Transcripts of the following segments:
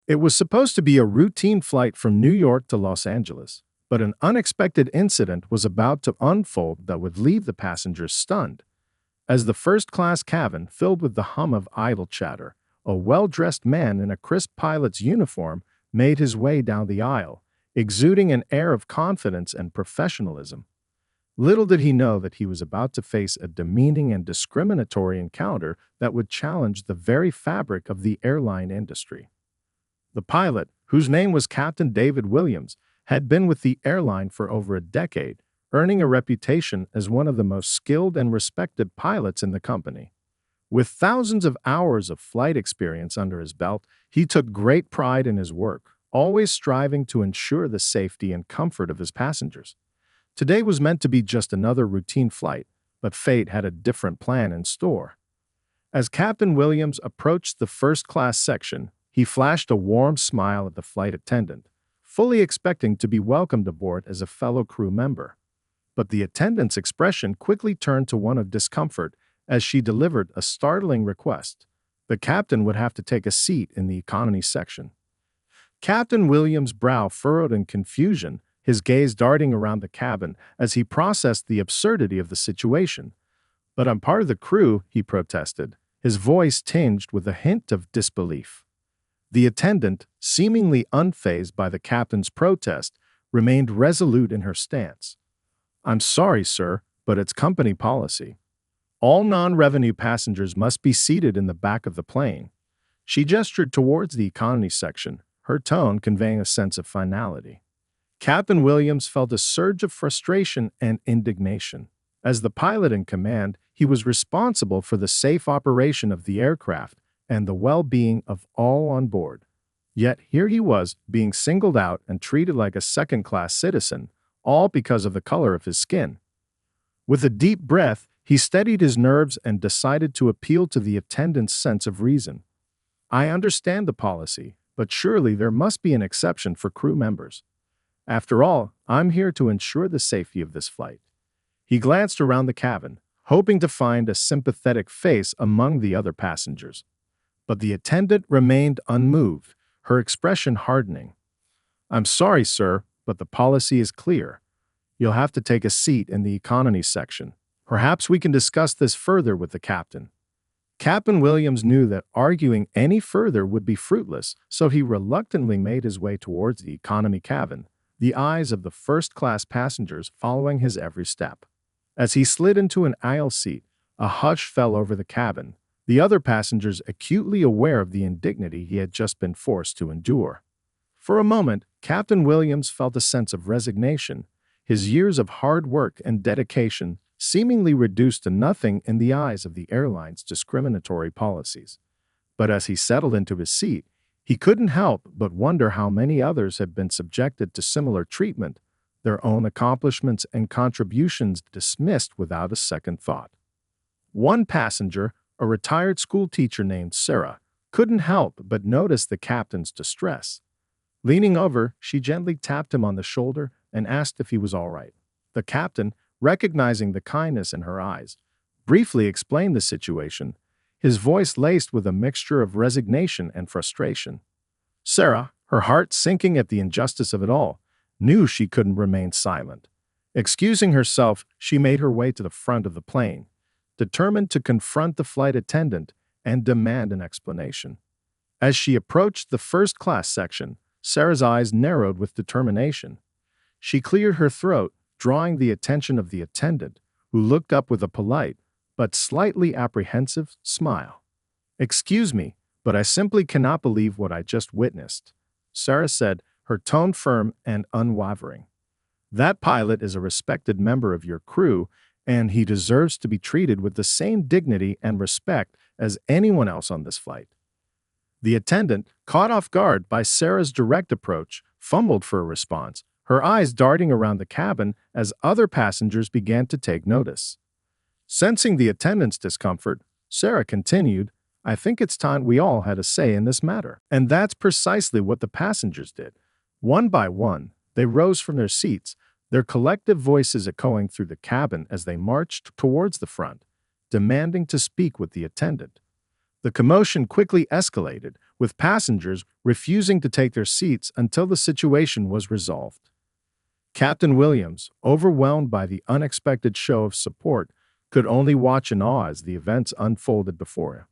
It was supposed to be a routine flight from New York to Los Angeles, but an unexpected incident was about to unfold that would leave the passengers stunned. As the first-class cabin filled with the hum of idle chatter, a well-dressed man in a crisp pilot's uniform made his way down the aisle, exuding an air of confidence and professionalism. Little did he know that he was about to face a demeaning and discriminatory encounter that would challenge the very fabric of the airline industry. The pilot, whose name was Captain David Williams, had been with the airline for over a decade, earning a reputation as one of the most skilled and respected pilots in the company. With thousands of hours of flight experience under his belt, he took great pride in his work, always striving to ensure the safety and comfort of his passengers. Today was meant to be just another routine flight, but fate had a different plan in store. As Captain Williams approached the first-class section, he flashed a warm smile at the flight attendant, fully expecting to be welcomed aboard as a fellow crew member. But the attendant's expression quickly turned to one of discomfort as she delivered a startling request. The captain would have to take a seat in the economy section. Captain Williams' brow furrowed in confusion, his gaze darting around the cabin as he processed the absurdity of the situation. "But I'm part of the crew," he protested, his voice tinged with a hint of disbelief. The attendant, seemingly unfazed by the captain's protest, remained resolute in her stance. "I'm sorry, sir, but it's company policy. All non-revenue passengers must be seated in the back of the plane." She gestured towards the economy section, her tone conveying a sense of finality. Captain Williams felt a surge of frustration and indignation. As the pilot in command, he was responsible for the safe operation of the aircraft and the well-being of all on board. Yet here he was, being singled out and treated like a second-class citizen, all because of the color of his skin. With a deep breath, he steadied his nerves and decided to appeal to the attendant's sense of reason. "I understand the policy, but surely there must be an exception for crew members. After all, I'm here to ensure the safety of this flight." He glanced around the cabin, hoping to find a sympathetic face among the other passengers. But the attendant remained unmoved, her expression hardening. "I'm sorry, sir, but the policy is clear. You'll have to take a seat in the economy section. Perhaps we can discuss this further with the captain." Captain Williams knew that arguing any further would be fruitless, so he reluctantly made his way towards the economy cabin, the eyes of the first-class passengers following his every step. As he slid into an aisle seat, a hush fell over the cabin, the other passengers acutely aware of the indignity he had just been forced to endure. For a moment, Captain Williams felt a sense of resignation, his years of hard work and dedication seemingly reduced to nothing in the eyes of the airline's discriminatory policies. But as he settled into his seat, he couldn't help but wonder how many others had been subjected to similar treatment, their own accomplishments and contributions dismissed without a second thought. One passenger, a retired school teacher named Sarah, couldn't help but notice the captain's distress. Leaning over, she gently tapped him on the shoulder and asked if he was all right. The captain, recognizing the kindness in her eyes, briefly explained the situation, his voice laced with a mixture of resignation and frustration. Sarah, her heart sinking at the injustice of it all, knew she couldn't remain silent. Excusing herself, she made her way to the front of the plane, determined to confront the flight attendant and demand an explanation. As she approached the first-class section, Sarah's eyes narrowed with determination. She cleared her throat, drawing the attention of the attendant, who looked up with a polite, but slightly apprehensive, smile. "Excuse me, but I simply cannot believe what I just witnessed," Sarah said, her tone firm and unwavering. "That pilot is a respected member of your crew, and he deserves to be treated with the same dignity and respect as anyone else on this flight." The attendant, caught off guard by Sarah's direct approach, fumbled for a response, her eyes darting around the cabin as other passengers began to take notice. Sensing the attendant's discomfort, Sarah continued, "I think it's time we all had a say in this matter." And that's precisely what the passengers did. One by one, they rose from their seats, their collective voices echoing through the cabin as they marched towards the front, demanding to speak with the attendant. The commotion quickly escalated, with passengers refusing to take their seats until the situation was resolved. Captain Williams, overwhelmed by the unexpected show of support, could only watch in awe as the events unfolded before him.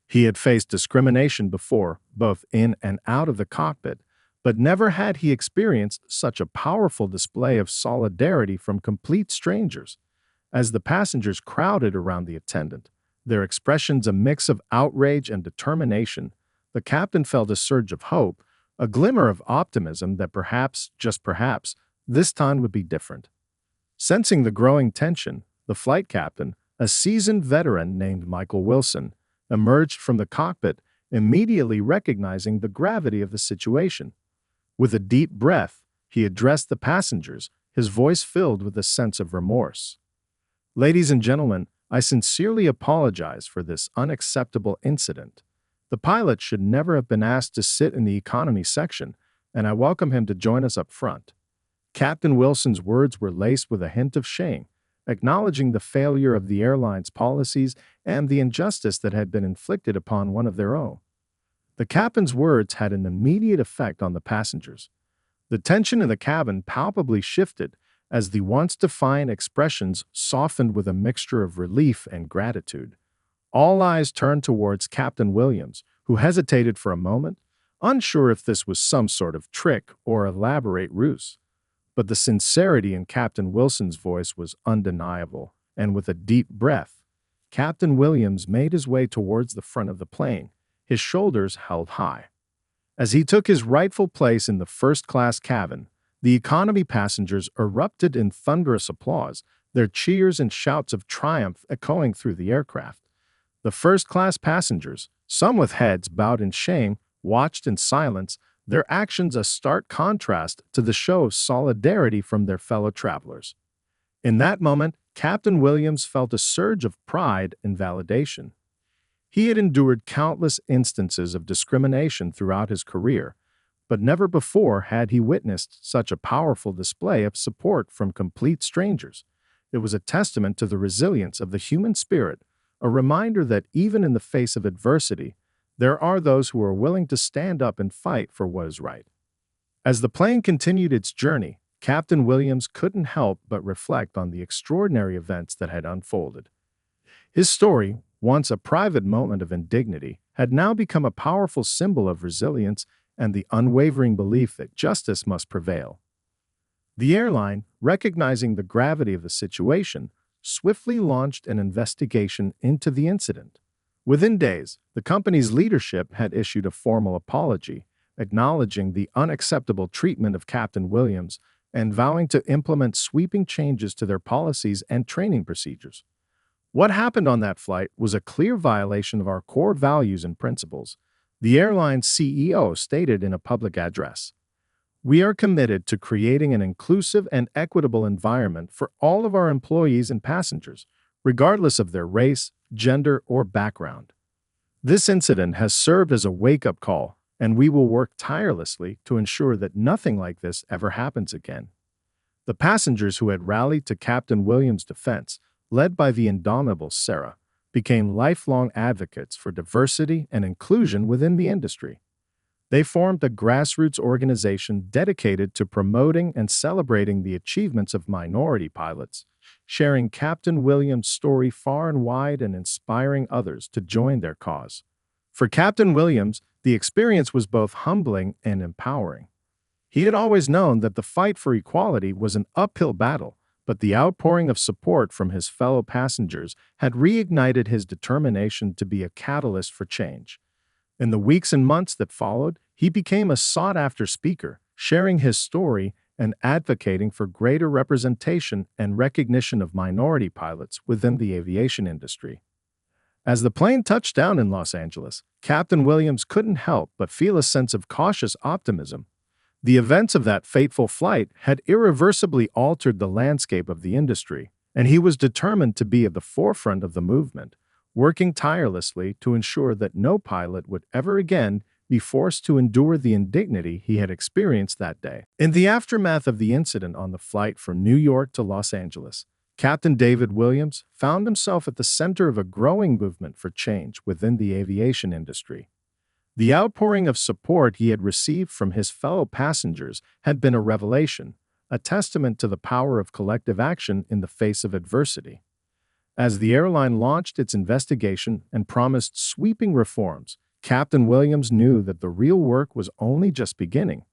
He had faced discrimination before, both in and out of the cockpit, but never had he experienced such a powerful display of solidarity from complete strangers. As the passengers crowded around the attendant, their expressions a mix of outrage and determination, the captain felt a surge of hope, a glimmer of optimism that perhaps, just perhaps, this time would be different. Sensing the growing tension, the flight captain, a seasoned veteran named Michael Wilson, emerged from the cockpit, immediately recognizing the gravity of the situation. With a deep breath, he addressed the passengers, his voice filled with a sense of remorse. "Ladies and gentlemen, I sincerely apologize for this unacceptable incident. The pilot should never have been asked to sit in the economy section, and I welcome him to join us up front." Captain Wilson's words were laced with a hint of shame, acknowledging the failure of the airline's policies and the injustice that had been inflicted upon one of their own. The captain's words had an immediate effect on the passengers. The tension in the cabin palpably shifted as the once defiant expressions softened with a mixture of relief and gratitude. All eyes turned towards Captain Williams, who hesitated for a moment, unsure if this was some sort of trick or elaborate ruse. But the sincerity in Captain Wilson's voice was undeniable, and with a deep breath, Captain Williams made his way towards the front of the plane, his shoulders held high. As he took his rightful place in the first-class cabin, the economy passengers erupted in thunderous applause, their cheers and shouts of triumph echoing through the aircraft. The first-class passengers, some with heads bowed in shame, watched in silence, their actions a stark contrast to the show of solidarity from their fellow travelers. In that moment, Captain Williams felt a surge of pride and validation. He had endured countless instances of discrimination throughout his career, but never before had he witnessed such a powerful display of support from complete strangers. It was a testament to the resilience of the human spirit, a reminder that even in the face of adversity, there are those who are willing to stand up and fight for what is right. As the plane continued its journey, Captain Williams couldn't help but reflect on the extraordinary events that had unfolded. His story, once a private moment of indignity, had now become a powerful symbol of resilience and the unwavering belief that justice must prevail. The airline, recognizing the gravity of the situation, swiftly launched an investigation into the incident. Within days, the company's leadership had issued a formal apology, acknowledging the unacceptable treatment of Captain Williams and vowing to implement sweeping changes to their policies and training procedures. What happened on that flight was a clear violation of our core values and principles, the airline's CEO stated in a public address. "We are committed to creating an inclusive and equitable environment for all of our employees and passengers, regardless of their race, gender, or background. This incident has served as a wake-up call, and we will work tirelessly to ensure that nothing like this ever happens again." The passengers who had rallied to Captain Williams' defense, led by the indomitable Sarah, became lifelong advocates for diversity and inclusion within the industry. They formed a grassroots organization dedicated to promoting and celebrating the achievements of minority pilots, sharing Captain Williams' story far and wide and inspiring others to join their cause. For Captain Williams, the experience was both humbling and empowering. He had always known that the fight for equality was an uphill battle, but the outpouring of support from his fellow passengers had reignited his determination to be a catalyst for change. In the weeks and months that followed, he became a sought-after speaker, sharing his story and advocating for greater representation and recognition of minority pilots within the aviation industry. As the plane touched down in Los Angeles, Captain Williams couldn't help but feel a sense of cautious optimism. The events of that fateful flight had irreversibly altered the landscape of the industry, and he was determined to be at the forefront of the movement, working tirelessly to ensure that no pilot would ever again be forced to endure the indignity he had experienced that day. In the aftermath of the incident on the flight from New York to Los Angeles, Captain David Williams found himself at the center of a growing movement for change within the aviation industry. The outpouring of support he had received from his fellow passengers had been a revelation, a testament to the power of collective action in the face of adversity. As the airline launched its investigation and promised sweeping reforms, Captain Williams knew that the real work was only just beginning.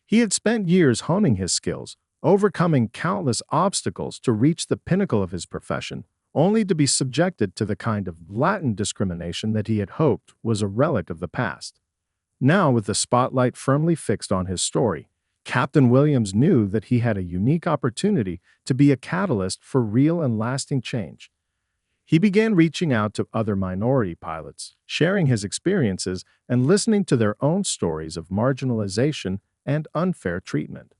He had spent years honing his skills, overcoming countless obstacles to reach the pinnacle of his profession, only to be subjected to the kind of blatant discrimination that he had hoped was a relic of the past. Now, with the spotlight firmly fixed on his story, Captain Williams knew that he had a unique opportunity to be a catalyst for real and lasting change. He began reaching out to other minority pilots, sharing his experiences and listening to their own stories of marginalization and unfair treatment.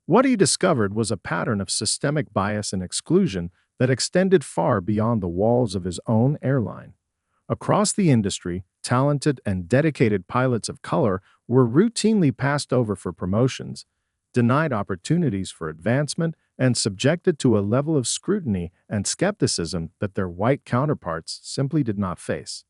What he discovered was a pattern of systemic bias and exclusion that extended far beyond the walls of his own airline. Across the industry, talented and dedicated pilots of color were routinely passed over for promotions, denied opportunities for advancement, and subjected to a level of scrutiny and skepticism that their white counterparts simply did not face.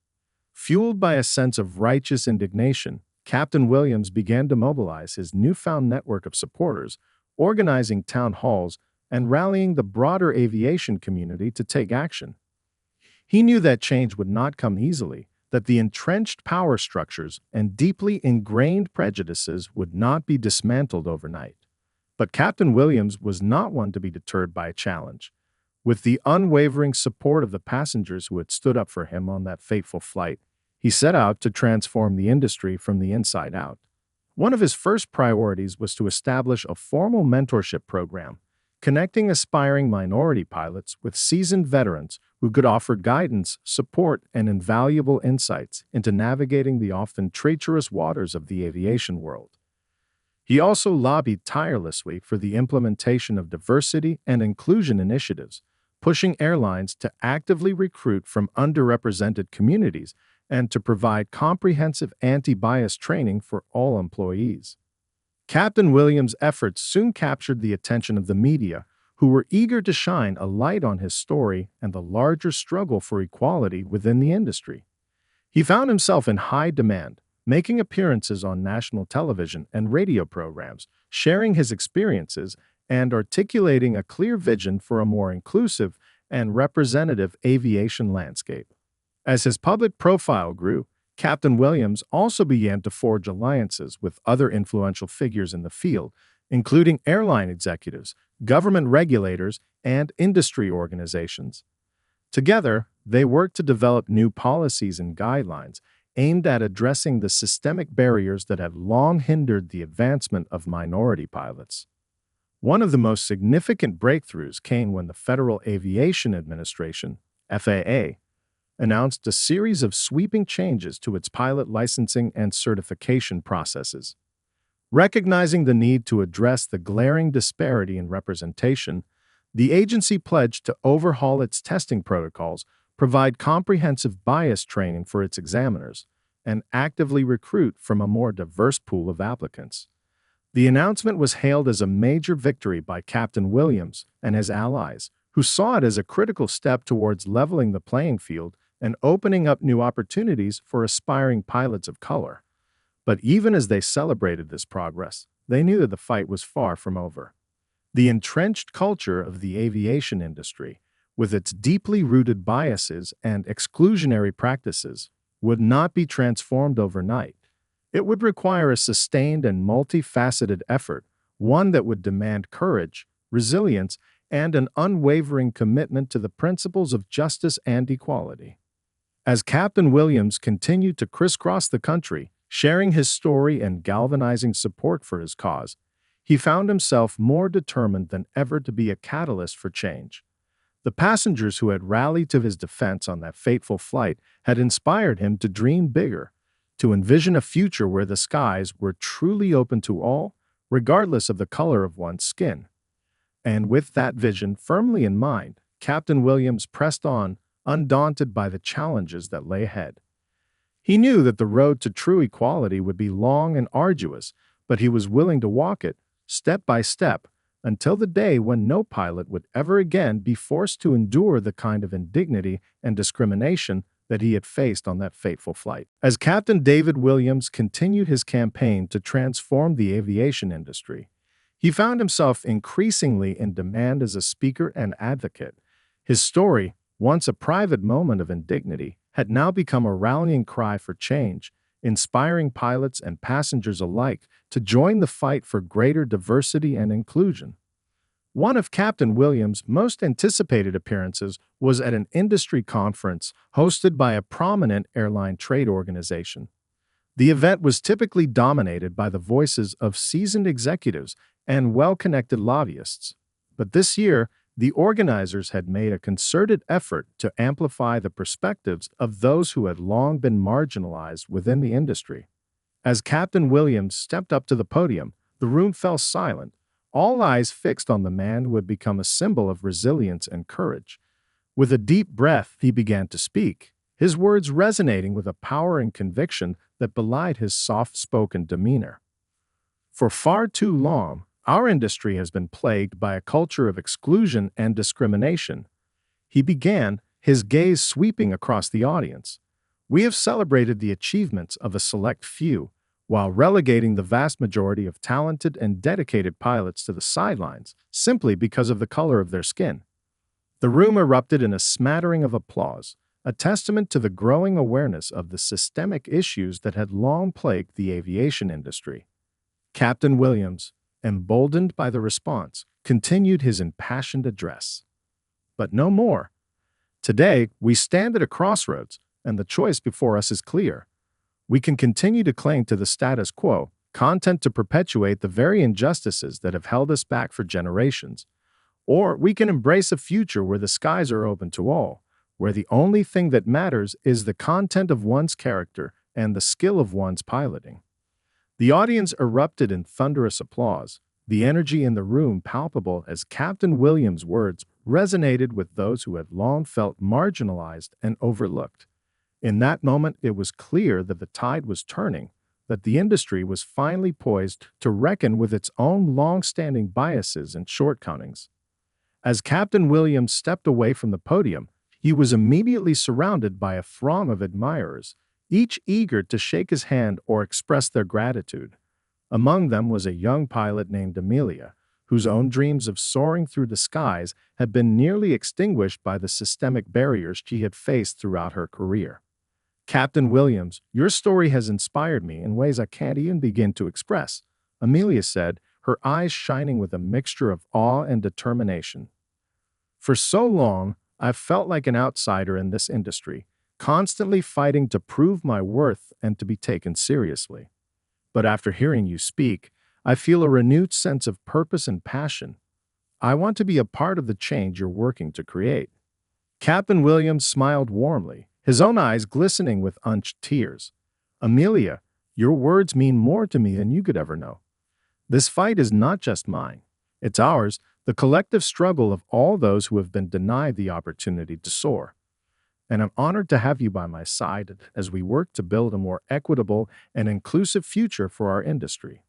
Fueled by a sense of righteous indignation, Captain Williams began to mobilize his newfound network of supporters, organizing town halls and rallying the broader aviation community to take action. He knew that change would not come easily, that the entrenched power structures and deeply ingrained prejudices would not be dismantled overnight. But Captain Williams was not one to be deterred by a challenge. With the unwavering support of the passengers who had stood up for him on that fateful flight, he set out to transform the industry from the inside out. One of his first priorities was to establish a formal mentorship program, connecting aspiring minority pilots with seasoned veterans who could offer guidance, support, and invaluable insights into navigating the often treacherous waters of the aviation world. He also lobbied tirelessly for the implementation of diversity and inclusion initiatives, pushing airlines to actively recruit from underrepresented communities and to provide comprehensive anti-bias training for all employees. Captain Williams' efforts soon captured the attention of the media, who were eager to shine a light on his story and the larger struggle for equality within the industry. He found himself in high demand, making appearances on national television and radio programs, sharing his experiences, and articulating a clear vision for a more inclusive and representative aviation landscape. As his public profile grew, Captain Williams also began to forge alliances with other influential figures in the field, including airline executives, government regulators, and industry organizations. Together, they worked to develop new policies and guidelines aimed at addressing the systemic barriers that had long hindered the advancement of minority pilots. One of the most significant breakthroughs came when the Federal Aviation Administration, FAA, announced a series of sweeping changes to its pilot licensing and certification processes. Recognizing the need to address the glaring disparity in representation, the agency pledged to overhaul its testing protocols, provide comprehensive bias training for its examiners, and actively recruit from a more diverse pool of applicants. The announcement was hailed as a major victory by Captain Williams and his allies, who saw it as a critical step towards leveling the playing field and opening up new opportunities for aspiring pilots of color. But even as they celebrated this progress, they knew that the fight was far from over. The entrenched culture of the aviation industry, with its deeply rooted biases and exclusionary practices, would not be transformed overnight. It would require a sustained and multifaceted effort, one that would demand courage, resilience, and an unwavering commitment to the principles of justice and equality. As Captain Williams continued to crisscross the country, sharing his story and galvanizing support for his cause, he found himself more determined than ever to be a catalyst for change. The passengers who had rallied to his defense on that fateful flight had inspired him to dream bigger, to envision a future where the skies were truly open to all, regardless of the color of one's skin. And with that vision firmly in mind, Captain Williams pressed on, undaunted by the challenges that lay ahead. He knew that the road to true equality would be long and arduous, but he was willing to walk it, step by step, until the day when no pilot would ever again be forced to endure the kind of indignity and discrimination that he had faced on that fateful flight. As Captain David Williams continued his campaign to transform the aviation industry, he found himself increasingly in demand as a speaker and advocate. His story, once a private moment of indignity, had now become a rallying cry for change, inspiring pilots and passengers alike to join the fight for greater diversity and inclusion. One of Captain Williams' most anticipated appearances was at an industry conference hosted by a prominent airline trade organization. The event was typically dominated by the voices of seasoned executives and well-connected lobbyists. But this year, the organizers had made a concerted effort to amplify the perspectives of those who had long been marginalized within the industry. As Captain Williams stepped up to the podium, the room fell silent, all eyes fixed on the man who had become a symbol of resilience and courage. With a deep breath, he began to speak, his words resonating with a power and conviction that belied his soft-spoken demeanor. For far too long, our industry has been plagued by a culture of exclusion and discrimination. He began, his gaze sweeping across the audience. We have celebrated the achievements of a select few, while relegating the vast majority of talented and dedicated pilots to the sidelines simply because of the color of their skin. The room erupted in a smattering of applause, a testament to the growing awareness of the systemic issues that had long plagued the aviation industry. Captain Williams, emboldened by the response, continued his impassioned address. But no more. Today, we stand at a crossroads, and the choice before us is clear. We can continue to cling to the status quo, content to perpetuate the very injustices that have held us back for generations. Or we can embrace a future where the skies are open to all, where the only thing that matters is the content of one's character and the skill of one's piloting. The audience erupted in thunderous applause, the energy in the room palpable as Captain Williams' words resonated with those who had long felt marginalized and overlooked. In that moment, it was clear that the tide was turning, that the industry was finally poised to reckon with its own long-standing biases and shortcomings. As Captain Williams stepped away from the podium, he was immediately surrounded by a throng of admirers, each eager to shake his hand or express their gratitude. Among them was a young pilot named Amelia, whose own dreams of soaring through the skies had been nearly extinguished by the systemic barriers she had faced throughout her career. Captain Williams, your story has inspired me in ways I can't even begin to express, Amelia said, her eyes shining with a mixture of awe and determination. For so long, I've felt like an outsider in this industry, constantly fighting to prove my worth and to be taken seriously. But after hearing you speak, I feel a renewed sense of purpose and passion. I want to be a part of the change you're working to create. Captain Williams smiled warmly, his own eyes glistening with unshed tears. Amelia, your words mean more to me than you could ever know. This fight is not just mine. It's ours, the collective struggle of all those who have been denied the opportunity to soar. And I'm honored to have you by my side as we work to build a more equitable and inclusive future for our industry.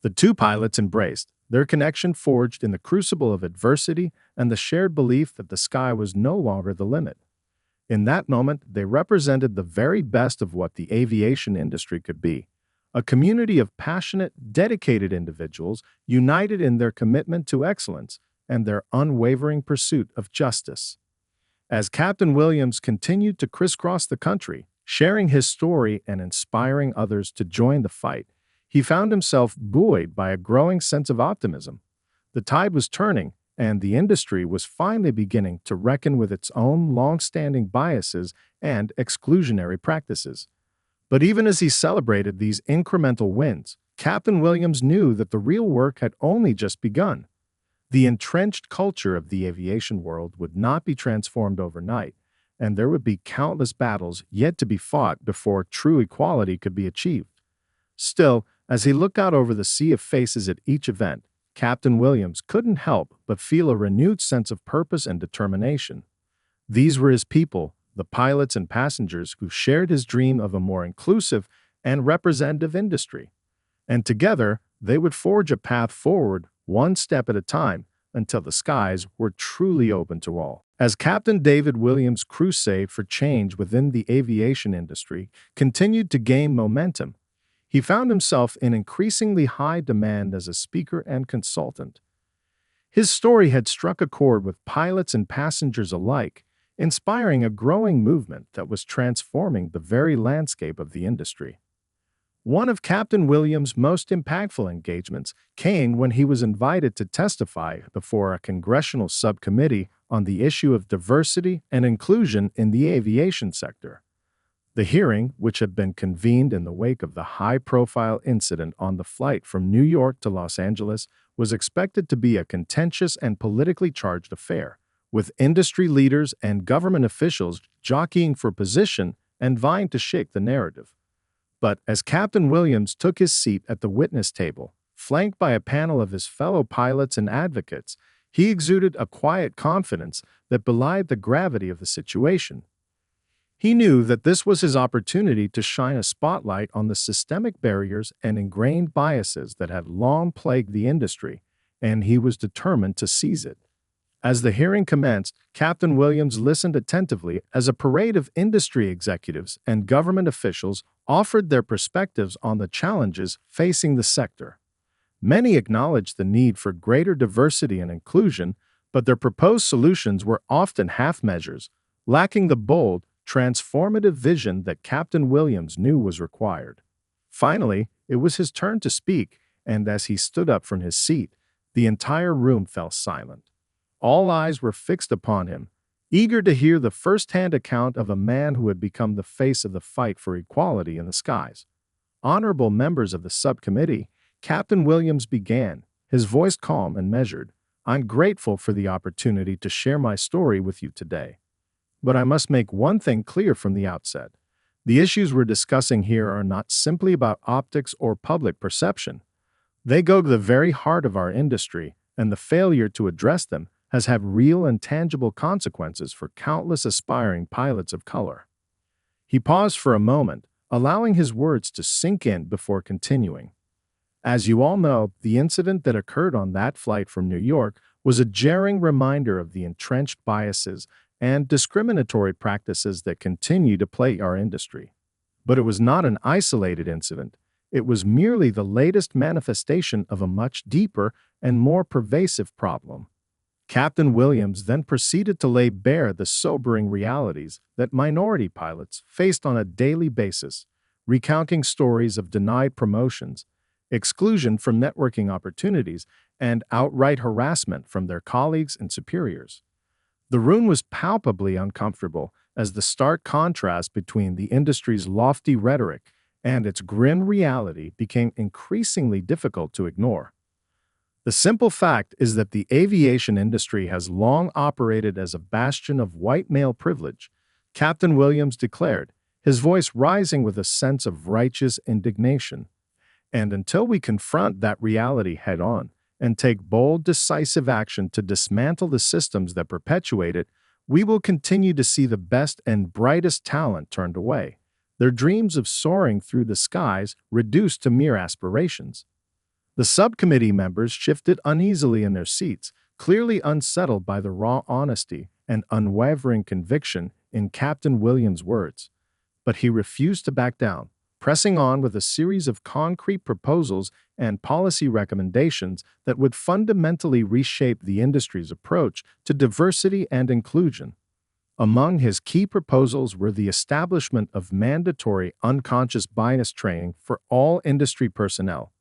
The two pilots embraced, their connection forged in the crucible of adversity and the shared belief that the sky was no longer the limit. In that moment, they represented the very best of what the aviation industry could be, a community of passionate, dedicated individuals united in their commitment to excellence and their unwavering pursuit of justice. As Captain Williams continued to crisscross the country, sharing his story and inspiring others to join the fight, he found himself buoyed by a growing sense of optimism. The tide was turning, and the industry was finally beginning to reckon with its own long-standing biases and exclusionary practices. But even as he celebrated these incremental wins, Captain Williams knew that the real work had only just begun. The entrenched culture of the aviation world would not be transformed overnight, and there would be countless battles yet to be fought before true equality could be achieved. Still, as he looked out over the sea of faces at each event, Captain Williams couldn't help but feel a renewed sense of purpose and determination. These were his people, the pilots and passengers who shared his dream of a more inclusive and representative industry. And together, they would forge a path forward, one step at a time, until the skies were truly open to all. As Captain David Williams' crusade for change within the aviation industry continued to gain momentum, he found himself in increasingly high demand as a speaker and consultant. His story had struck a chord with pilots and passengers alike, inspiring a growing movement that was transforming the very landscape of the industry. One of Captain Williams' most impactful engagements came when he was invited to testify before a congressional subcommittee on the issue of diversity and inclusion in the aviation sector. The hearing, which had been convened in the wake of the high-profile incident on the flight from New York to Los Angeles, was expected to be a contentious and politically charged affair, with industry leaders and government officials jockeying for position and vying to shake the narrative. But as Captain Williams took his seat at the witness table, flanked by a panel of his fellow pilots and advocates, he exuded a quiet confidence that belied the gravity of the situation. He knew that this was his opportunity to shine a spotlight on the systemic barriers and ingrained biases that had long plagued the industry, and he was determined to seize it. As the hearing commenced, Captain Williams listened attentively as a parade of industry executives and government officials offered their perspectives on the challenges facing the sector. Many acknowledged the need for greater diversity and inclusion, but their proposed solutions were often half measures, lacking the bold, transformative vision that Captain Williams knew was required. Finally, it was his turn to speak, and as he stood up from his seat, the entire room fell silent. All eyes were fixed upon him, eager to hear the first-hand account of a man who had become the face of the fight for equality in the skies. Honorable members of the subcommittee, Captain Williams began, his voice calm and measured. "I'm grateful for the opportunity to share my story with you today. But I must make one thing clear from the outset. The issues we're discussing here are not simply about optics or public perception. They go to the very heart of our industry, and the failure to address them has had real and tangible consequences for countless aspiring pilots of color." He paused for a moment, allowing his words to sink in before continuing. "As you all know, the incident that occurred on that flight from New York was a jarring reminder of the entrenched biases and discriminatory practices that continue to plague our industry. But it was not an isolated incident. It was merely the latest manifestation of a much deeper and more pervasive problem." Captain Williams then proceeded to lay bare the sobering realities that minority pilots faced on a daily basis, recounting stories of denied promotions, exclusion from networking opportunities, and outright harassment from their colleagues and superiors. The room was palpably uncomfortable as the stark contrast between the industry's lofty rhetoric and its grim reality became increasingly difficult to ignore. The simple fact is that the aviation industry has long operated as a bastion of white male privilege, Captain Williams declared, his voice rising with a sense of righteous indignation. And until we confront that reality head-on and take bold, decisive action to dismantle the systems that perpetuate it, we will continue to see the best and brightest talent turned away, their dreams of soaring through the skies reduced to mere aspirations. The subcommittee members shifted uneasily in their seats, clearly unsettled by the raw honesty and unwavering conviction in Captain Williams' words. But he refused to back down, pressing on with a series of concrete proposals and policy recommendations that would fundamentally reshape the industry's approach to diversity and inclusion. Among his key proposals were the establishment of mandatory unconscious bias training for all industry personnel,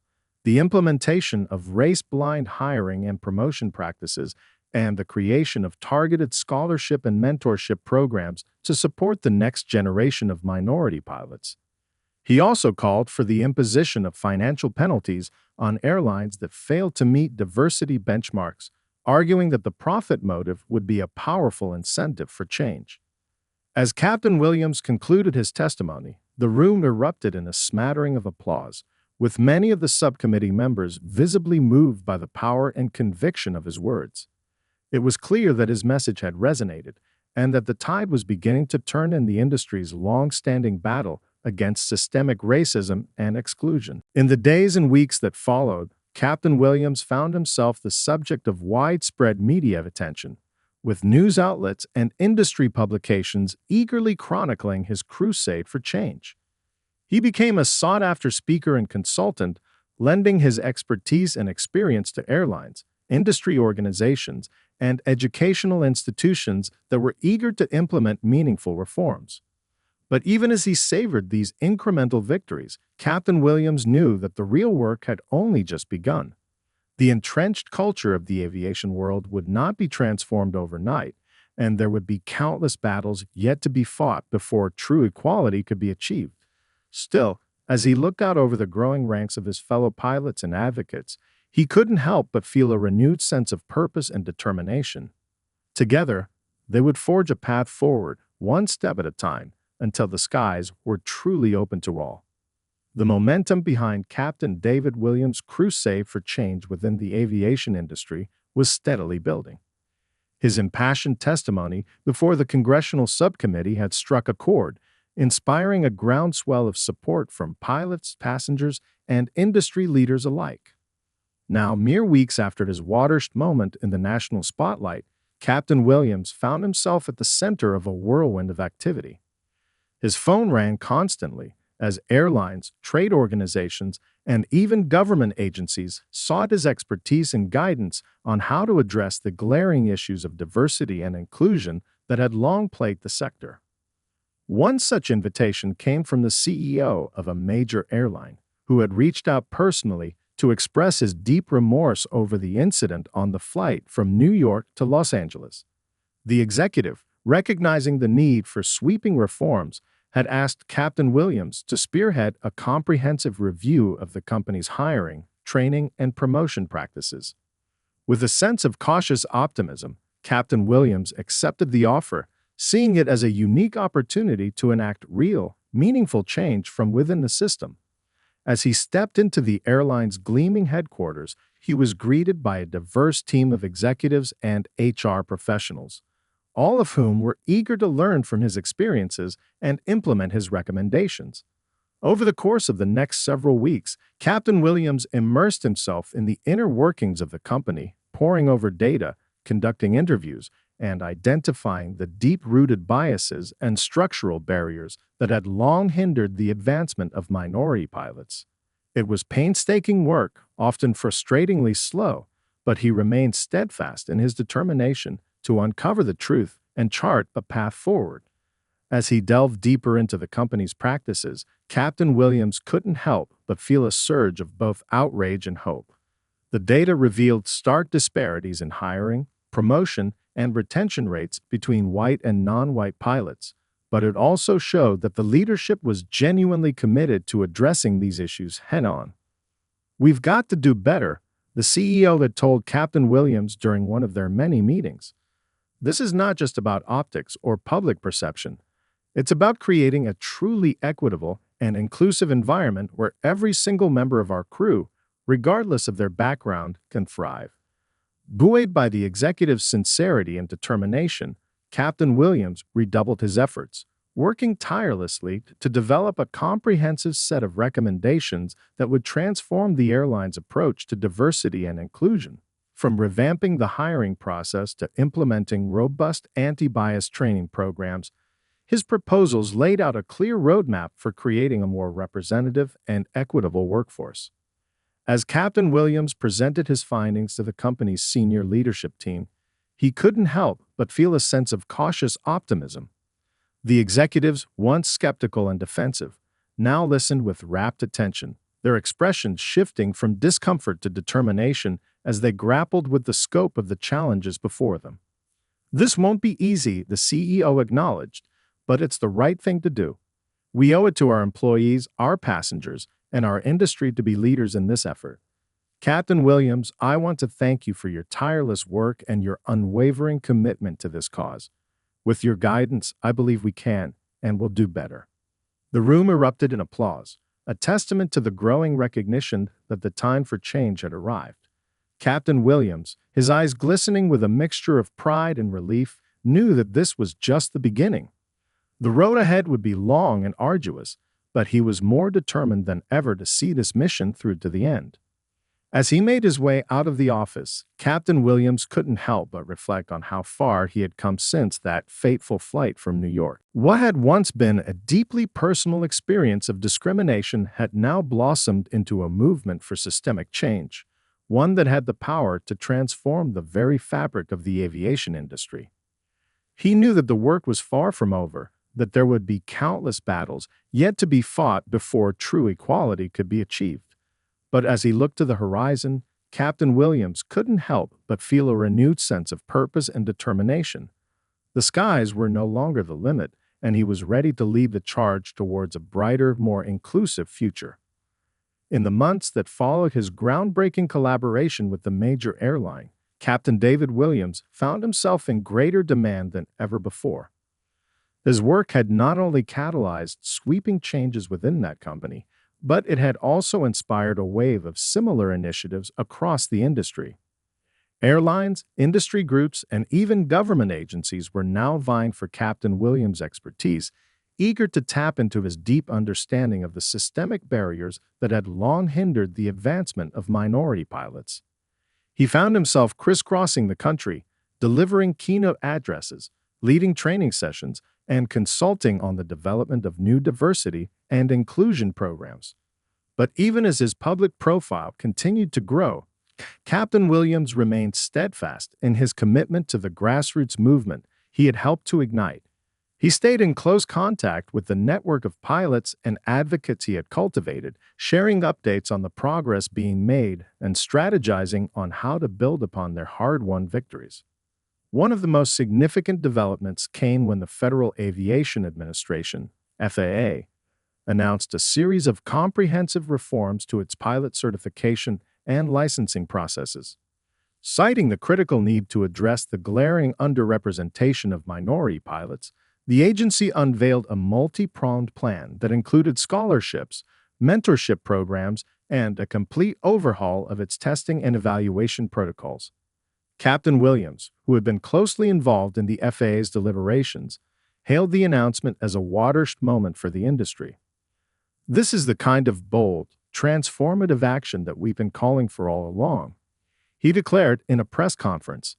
the implementation of race-blind hiring and promotion practices, and the creation of targeted scholarship and mentorship programs to support the next generation of minority pilots. He also called for the imposition of financial penalties on airlines that failed to meet diversity benchmarks, arguing that the profit motive would be a powerful incentive for change. As Captain Williams concluded his testimony, the room erupted in a smattering of applause, with many of the subcommittee members visibly moved by the power and conviction of his words. It was clear that his message had resonated, and that the tide was beginning to turn in the industry's long-standing battle against systemic racism and exclusion. In the days and weeks that followed, Captain Williams found himself the subject of widespread media attention, with news outlets and industry publications eagerly chronicling his crusade for change. He became a sought-after speaker and consultant, lending his expertise and experience to airlines, industry organizations, and educational institutions that were eager to implement meaningful reforms. But even as he savored these incremental victories, Captain Williams knew that the real work had only just begun. The entrenched culture of the aviation world would not be transformed overnight, and there would be countless battles yet to be fought before true equality could be achieved. Still, as he looked out over the growing ranks of his fellow pilots and advocates, he couldn't help but feel a renewed sense of purpose and determination. Together, they would forge a path forward, one step at a time, until the skies were truly open to all. The momentum behind Captain David Williams' crusade for change within the aviation industry was steadily building. His impassioned testimony before the Congressional subcommittee had struck a chord, inspiring a groundswell of support from pilots, passengers, and industry leaders alike. Now, mere weeks after his watershed moment in the national spotlight, Captain Williams found himself at the center of a whirlwind of activity. His phone rang constantly as airlines, trade organizations, and even government agencies sought his expertise and guidance on how to address the glaring issues of diversity and inclusion that had long plagued the sector. One such invitation came from the CEO of a major airline, who had reached out personally to express his deep remorse over the incident on the flight from New York to Los Angeles. The executive, recognizing the need for sweeping reforms, had asked Captain Williams to spearhead a comprehensive review of the company's hiring, training, and promotion practices. With a sense of cautious optimism, Captain Williams accepted the offer, seeing it as a unique opportunity to enact real, meaningful change from within the system. As he stepped into the airline's gleaming headquarters, he was greeted by a diverse team of executives and HR professionals, all of whom were eager to learn from his experiences and implement his recommendations. Over the course of the next several weeks, Captain Williams immersed himself in the inner workings of the company, poring over data, conducting interviews, and identifying the deep-rooted biases and structural barriers that had long hindered the advancement of minority pilots. It was painstaking work, often frustratingly slow, but he remained steadfast in his determination to uncover the truth and chart a path forward. As he delved deeper into the company's practices, Captain Williams couldn't help but feel a surge of both outrage and hope. The data revealed stark disparities in hiring, promotion, and retention rates between white and non-white pilots, but it also showed that the leadership was genuinely committed to addressing these issues head-on. "We've got to do better," the CEO had told Captain Williams during one of their many meetings. "This is not just about optics or public perception. It's about creating a truly equitable and inclusive environment where every single member of our crew, regardless of their background, can thrive." Buoyed by the executive's sincerity and determination, Captain Williams redoubled his efforts, working tirelessly to develop a comprehensive set of recommendations that would transform the airline's approach to diversity and inclusion. From revamping the hiring process to implementing robust anti-bias training programs, his proposals laid out a clear roadmap for creating a more representative and equitable workforce. As Captain Williams presented his findings to the company's senior leadership team, he couldn't help but feel a sense of cautious optimism. The executives, once skeptical and defensive, now listened with rapt attention, their expressions shifting from discomfort to determination as they grappled with the scope of the challenges before them. "This won't be easy," the CEO acknowledged, "but it's the right thing to do. We owe it to our employees, our passengers, and our industry to be leaders in this effort. Captain Williams, I want to thank you for your tireless work and your unwavering commitment to this cause. With your guidance, I believe we can and will do better." The room erupted in applause, a testament to the growing recognition that the time for change had arrived. Captain Williams, his eyes glistening with a mixture of pride and relief, knew that this was just the beginning. The road ahead would be long and arduous, but he was more determined than ever to see this mission through to the end. As he made his way out of the office, Captain Williams couldn't help but reflect on how far he had come since that fateful flight from New York. What had once been a deeply personal experience of discrimination had now blossomed into a movement for systemic change, one that had the power to transform the very fabric of the aviation industry. He knew that the work was far from over, that there would be countless battles yet to be fought before true equality could be achieved. But as he looked to the horizon, Captain Williams couldn't help but feel a renewed sense of purpose and determination. The skies were no longer the limit, and he was ready to lead the charge towards a brighter, more inclusive future. In the months that followed his groundbreaking collaboration with the major airline, Captain David Williams found himself in greater demand than ever before. His work had not only catalyzed sweeping changes within that company, but it had also inspired a wave of similar initiatives across the industry. Airlines, industry groups, and even government agencies were now vying for Captain Williams' expertise, eager to tap into his deep understanding of the systemic barriers that had long hindered the advancement of minority pilots. He found himself crisscrossing the country, delivering keynote addresses, leading training sessions, and consulting on the development of new diversity and inclusion programs. But even as his public profile continued to grow, Captain Williams remained steadfast in his commitment to the grassroots movement he had helped to ignite. He stayed in close contact with the network of pilots and advocates he had cultivated, sharing updates on the progress being made and strategizing on how to build upon their hard-won victories. One of the most significant developments came when the Federal Aviation Administration, FAA, announced a series of comprehensive reforms to its pilot certification and licensing processes. Citing the critical need to address the glaring underrepresentation of minority pilots, the agency unveiled a multi-pronged plan that included scholarships, mentorship programs, and a complete overhaul of its testing and evaluation protocols. Captain Williams, who had been closely involved in the FAA's deliberations, hailed the announcement as a watershed moment for the industry. "This is the kind of bold, transformative action that we've been calling for all along," he declared in a press conference.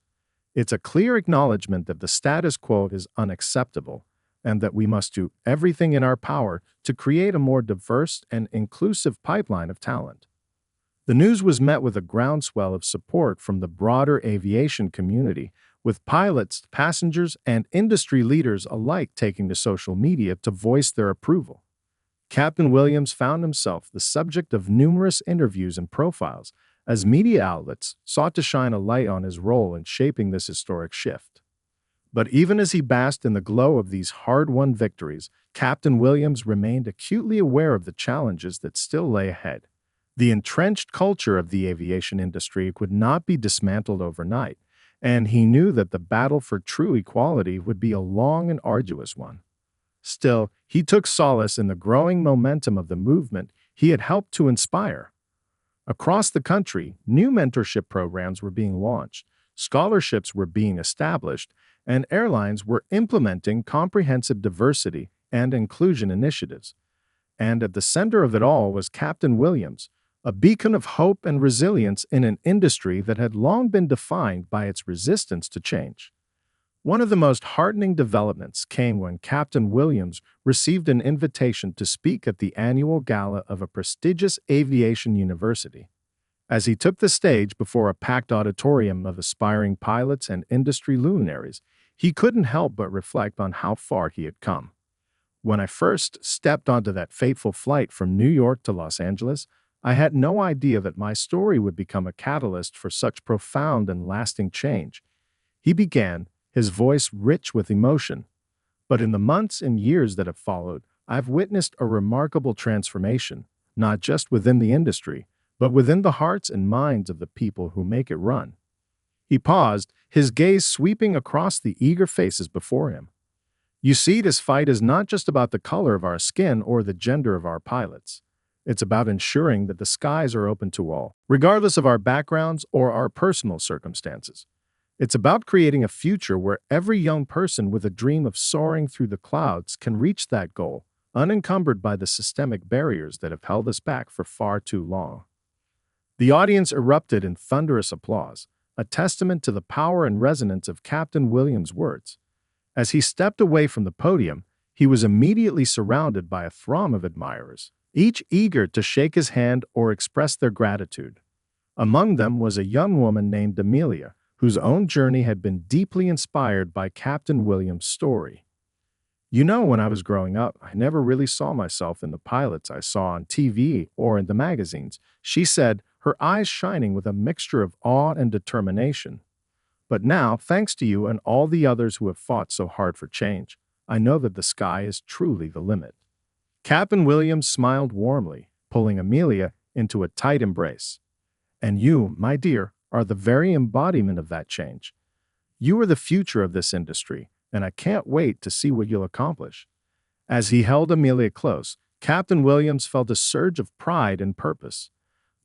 "It's a clear acknowledgement that the status quo is unacceptable and that we must do everything in our power to create a more diverse and inclusive pipeline of talent." The news was met with a groundswell of support from the broader aviation community, with pilots, passengers, and industry leaders alike taking to social media to voice their approval. Captain Williams found himself the subject of numerous interviews and profiles as media outlets sought to shine a light on his role in shaping this historic shift. But even as he basked in the glow of these hard-won victories, Captain Williams remained acutely aware of the challenges that still lay ahead. The entrenched culture of the aviation industry would not be dismantled overnight, and he knew that the battle for true equality would be a long and arduous one. Still, he took solace in the growing momentum of the movement he had helped to inspire. Across the country, new mentorship programs were being launched, scholarships were being established, and airlines were implementing comprehensive diversity and inclusion initiatives. And at the center of it all was Captain Williams, a beacon of hope and resilience in an industry that had long been defined by its resistance to change. One of the most heartening developments came when Captain Williams received an invitation to speak at the annual gala of a prestigious aviation university. As he took the stage before a packed auditorium of aspiring pilots and industry luminaries, he couldn't help but reflect on how far he had come. "When I first stepped onto that fateful flight from New York to Los Angeles, I had no idea that my story would become a catalyst for such profound and lasting change," he began, his voice rich with emotion. "But in the months and years that have followed, I've witnessed a remarkable transformation, not just within the industry, but within the hearts and minds of the people who make it run." He paused, his gaze sweeping across the eager faces before him. "You see, this fight is not just about the color of our skin or the gender of our pilots. It's about ensuring that the skies are open to all, regardless of our backgrounds or our personal circumstances. It's about creating a future where every young person with a dream of soaring through the clouds can reach that goal, unencumbered by the systemic barriers that have held us back for far too long." The audience erupted in thunderous applause, a testament to the power and resonance of Captain Williams' words. As he stepped away from the podium, he was immediately surrounded by a throng of admirers, each eager to shake his hand or express their gratitude. Among them was a young woman named Amelia, whose own journey had been deeply inspired by Captain Williams' story. You know, when I was growing up, I never really saw myself in the pilots I saw on TV or in the magazines, she said, her eyes shining with a mixture of awe and determination. But now, thanks to you and all the others who have fought so hard for change, I know that the sky is truly the limit. Captain Williams smiled warmly, pulling Amelia into a tight embrace. And you, my dear, are the very embodiment of that change. You are the future of this industry, and I can't wait to see what you'll accomplish. As he held Amelia close, Captain Williams felt a surge of pride and purpose.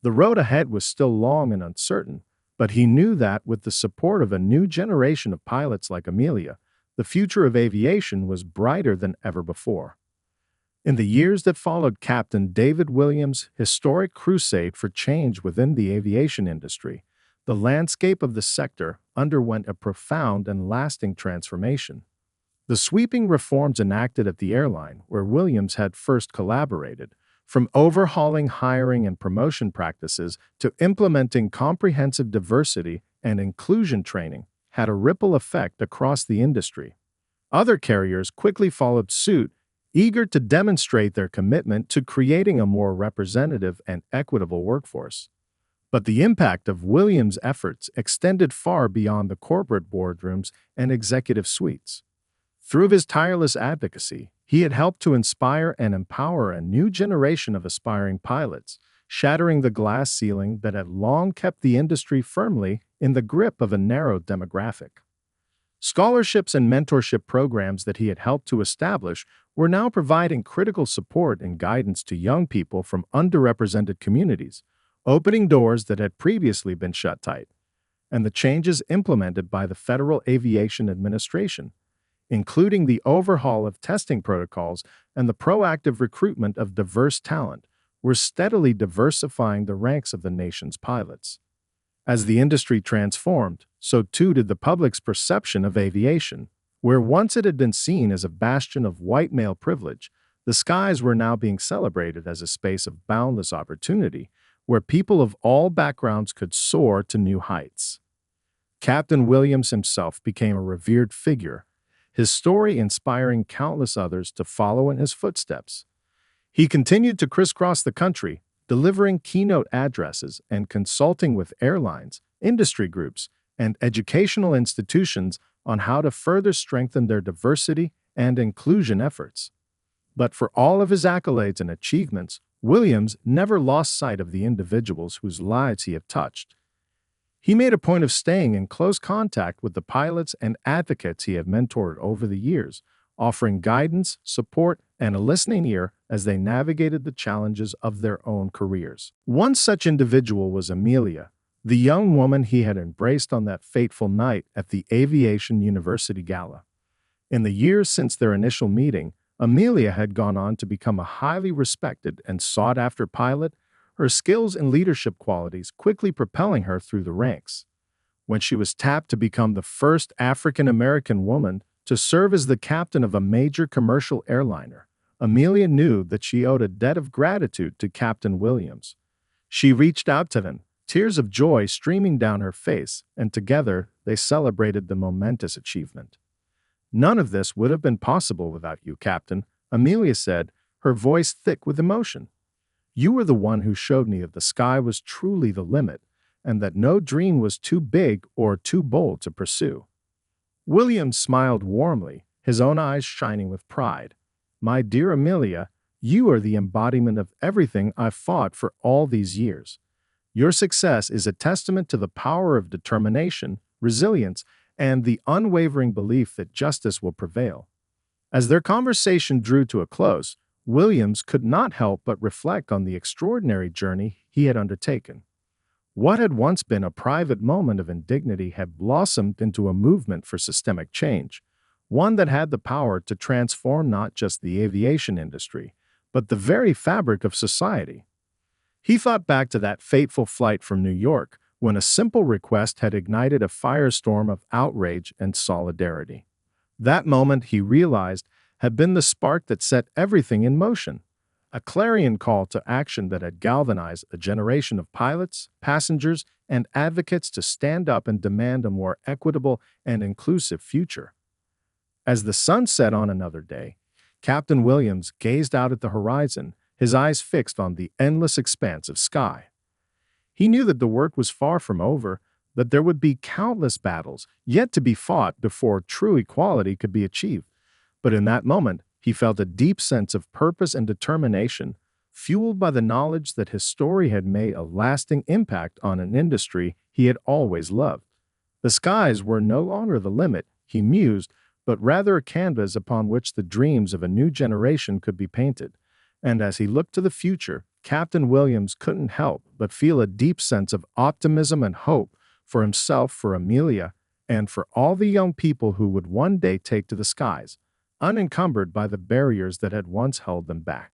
The road ahead was still long and uncertain, but he knew that with the support of a new generation of pilots like Amelia, the future of aviation was brighter than ever before. In the years that followed Captain David Williams' historic crusade for change within the aviation industry, the landscape of the sector underwent a profound and lasting transformation. The sweeping reforms enacted at the airline, where Williams had first collaborated, from overhauling hiring and promotion practices to implementing comprehensive diversity and inclusion training, had a ripple effect across the industry. Other carriers quickly followed suit, eager to demonstrate their commitment to creating a more representative and equitable workforce. But the impact of Williams' efforts extended far beyond the corporate boardrooms and executive suites. Through his tireless advocacy, he had helped to inspire and empower a new generation of aspiring pilots, shattering the glass ceiling that had long kept the industry firmly in the grip of a narrow demographic. Scholarships and mentorship programs that he had helped to establish were now providing critical support and guidance to young people from underrepresented communities, opening doors that had previously been shut tight. And the changes implemented by the Federal Aviation Administration, including the overhaul of testing protocols and the proactive recruitment of diverse talent, were steadily diversifying the ranks of the nation's pilots. As the industry transformed, so too did the public's perception of aviation. Where once it had been seen as a bastion of white male privilege, the skies were now being celebrated as a space of boundless opportunity, where people of all backgrounds could soar to new heights. Captain Williams himself became a revered figure, his story inspiring countless others to follow in his footsteps. He continued to crisscross the country, delivering keynote addresses and consulting with airlines, industry groups, and educational institutions on how to further strengthen their diversity and inclusion efforts. But for all of his accolades and achievements, Williams never lost sight of the individuals whose lives he had touched. He made a point of staying in close contact with the pilots and advocates he had mentored over the years, offering guidance, support, and a listening ear as they navigated the challenges of their own careers. One such individual was Amelia, the young woman he had embraced on that fateful night at the Aviation University Gala. In the years since their initial meeting, Amelia had gone on to become a highly respected and sought-after pilot, her skills and leadership qualities quickly propelling her through the ranks. When she was tapped to become the first African-American woman to serve as the captain of a major commercial airliner, Amelia knew that she owed a debt of gratitude to Captain Williams. She reached out to him, tears of joy streaming down her face, and together they celebrated the momentous achievement. "None of this would have been possible without you, Captain," Amelia said, her voice thick with emotion. "You were the one who showed me that the sky was truly the limit, and that no dream was too big or too bold to pursue." Williams smiled warmly, his own eyes shining with pride. "My dear Amelia, you are the embodiment of everything I've fought for all these years. Your success is a testament to the power of determination, resilience, and the unwavering belief that justice will prevail." As their conversation drew to a close, Williams could not help but reflect on the extraordinary journey he had undertaken. What had once been a private moment of indignity had blossomed into a movement for systemic change, one that had the power to transform not just the aviation industry, but the very fabric of society. He thought back to that fateful flight from New York, when a simple request had ignited a firestorm of outrage and solidarity. That moment, he realized, had been the spark that set everything in motion, a clarion call to action that had galvanized a generation of pilots, passengers, and advocates to stand up and demand a more equitable and inclusive future. As the sun set on another day, Captain Williams gazed out at the horizon, his eyes fixed on the endless expanse of sky. He knew that the work was far from over, that there would be countless battles yet to be fought before true equality could be achieved. But in that moment, he felt a deep sense of purpose and determination, fueled by the knowledge that his story had made a lasting impact on an industry he had always loved. The skies were no longer the limit, he mused, but rather a canvas upon which the dreams of a new generation could be painted. And as he looked to the future, Captain Williams couldn't help but feel a deep sense of optimism and hope for himself, for Amelia, and for all the young people who would one day take to the skies, unencumbered by the barriers that had once held them back.